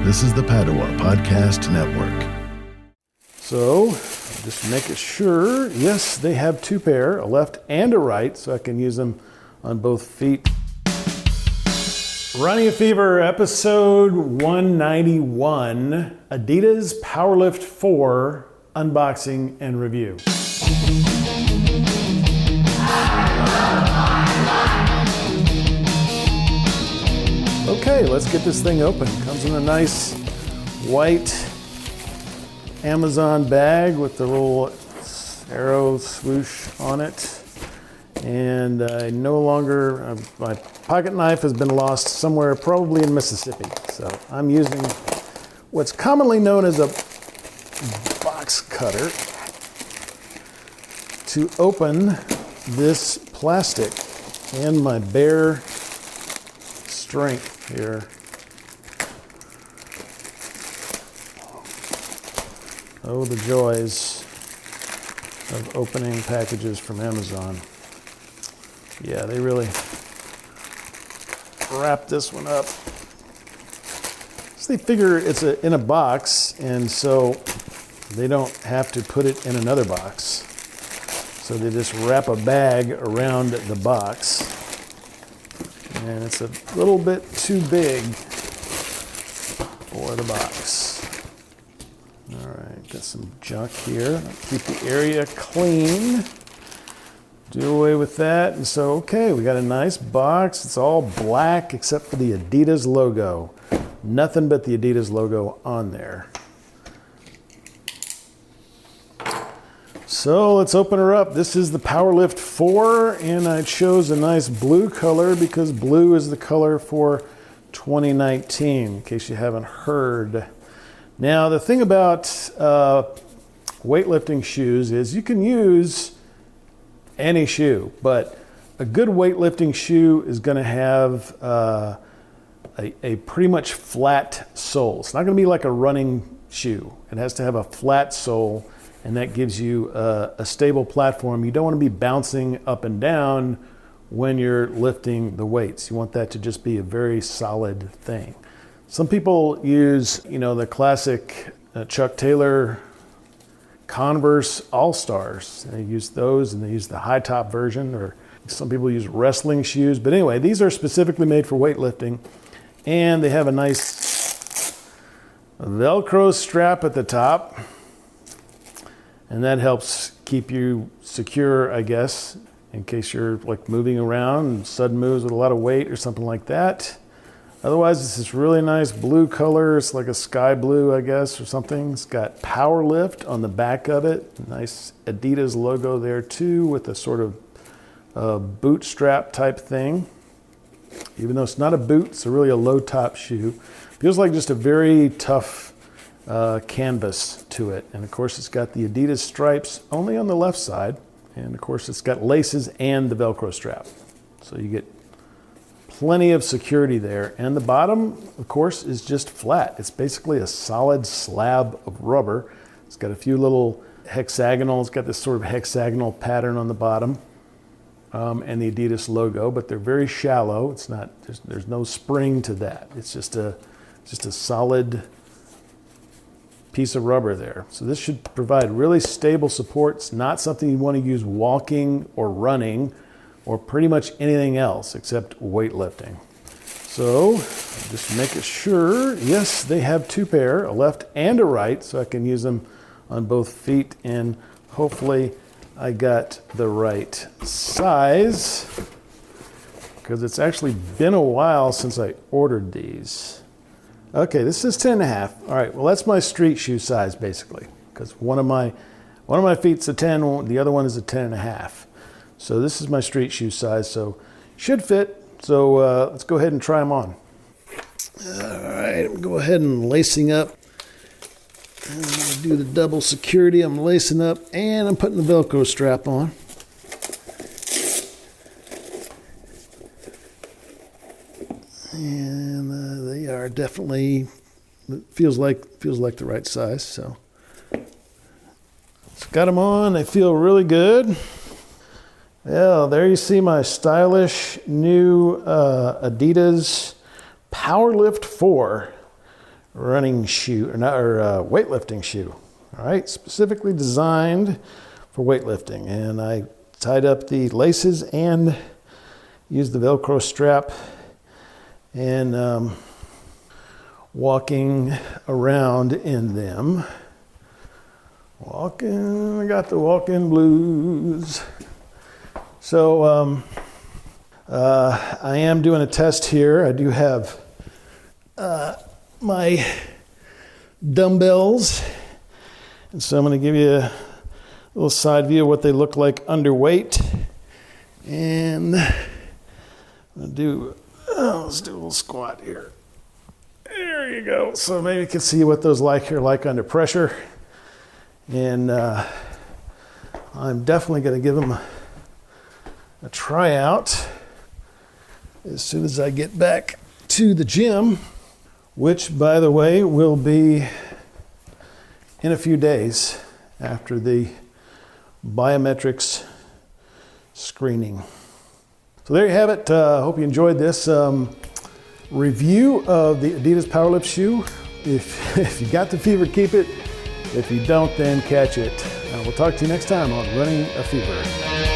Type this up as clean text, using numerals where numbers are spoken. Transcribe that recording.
This is the Padua Podcast Network. So, just making sure, yes, they have two pair, a left and a right, so I can use them on both feet. Running Fever, episode 191, Adidas Powerlift 4, unboxing and review. Okay, let's get this thing open. Comes in a nice white Amazon bag with the little arrow swoosh on it. And my pocket knife has been lost somewhere, probably in Mississippi. So I'm using what's commonly known as a box cutter to open this plastic and my bare strength here. Oh, the joys of opening packages from Amazon. Yeah, they really wrap this one up. So they figure it's in a box, and so they don't have to put it in another box. So they just wrap a bag around the box. And it's a little bit too big for the box. All right, got some junk here. Keep the area clean. Do away with that. And so, okay, we got a nice box. It's all black except for the Adidas logo. Nothing but the Adidas logo on there. So let's open her up. This is the Powerlift 4, and I chose a nice blue color because blue is the color for 2019, in case you haven't heard. Now, the thing about weightlifting shoes is you can use any shoe, but a good weightlifting shoe is going to have a pretty much flat sole. It's not going to be like a running shoe. It has to have a flat sole, and that gives you a stable platform. You don't want to be bouncing up and down when you're lifting the weights. You want that to just be a very solid thing. Some people use, the classic Chuck Taylor Converse All-Stars. They use those, and they use the high top version, or some people use wrestling shoes. But anyway, these are specifically made for weightlifting, and they have a nice Velcro strap at the top, and that helps keep you secure, I guess, in case you're like moving around and sudden moves with a lot of weight or something like that. Otherwise, it's this really nice blue color. It's like a sky blue, I guess, or something. It's got Powerlift on the back of it. Nice Adidas logo there too, with a sort of bootstrap type thing. Even though it's not a boot, it's really a low top shoe. Feels like just a very tough canvas to it. And of course, it's got the Adidas stripes only on the left side. And of course, it's got laces and the Velcro strap. So you get plenty of security there. And the bottom, of course, is just flat. It's basically a solid slab of rubber. It's got a few little hexagonal. It's got this sort of hexagonal pattern on the bottom, and the Adidas logo, but they're very shallow. It's not, there's no spring to that. It's just a solid piece of rubber there. So this should provide really stable support. It's not something you want to use walking or running or pretty much anything else except weightlifting. So just making sure, yes, they have two pair, a left and a right, so I can use them on both feet, and hopefully I got the right size, because it's actually been a while since I ordered these. Okay, this is 10.5. All right, well, that's my street shoe size basically, because one of my feet's a 10, the other one is a 10.5. So this is my street shoe size, so should fit. So let's go ahead and try them on. All right, I'm go ahead and lacing up. I'm gonna do the double security. I'm lacing up, and I'm putting the Velcro strap on. And they are definitely, feels like the right size. So got them on. They feel really good. Well, there you see my stylish new Adidas Powerlift 4. running shoe, or weightlifting shoe. All right, specifically designed for weightlifting. And I tied up the laces and used the Velcro strap, and walking around in them. I got the walking blues. So I am doing a test here. I do have my dumbbells, and so I'm going to give you a little side view of what they look like underweight. And I'm going to do, let's do a little squat here. There you go. So maybe you can see what those are like under pressure. And I'm definitely going to give them a tryout as soon as I get back to the gym, which, by the way, will be in a few days after the biometrics screening. So there you have it. Hope you enjoyed this review of the Adidas Powerlift shoe. If you got the fever, keep it. If you don't, then catch it. We'll talk to you next time on Running a Fever.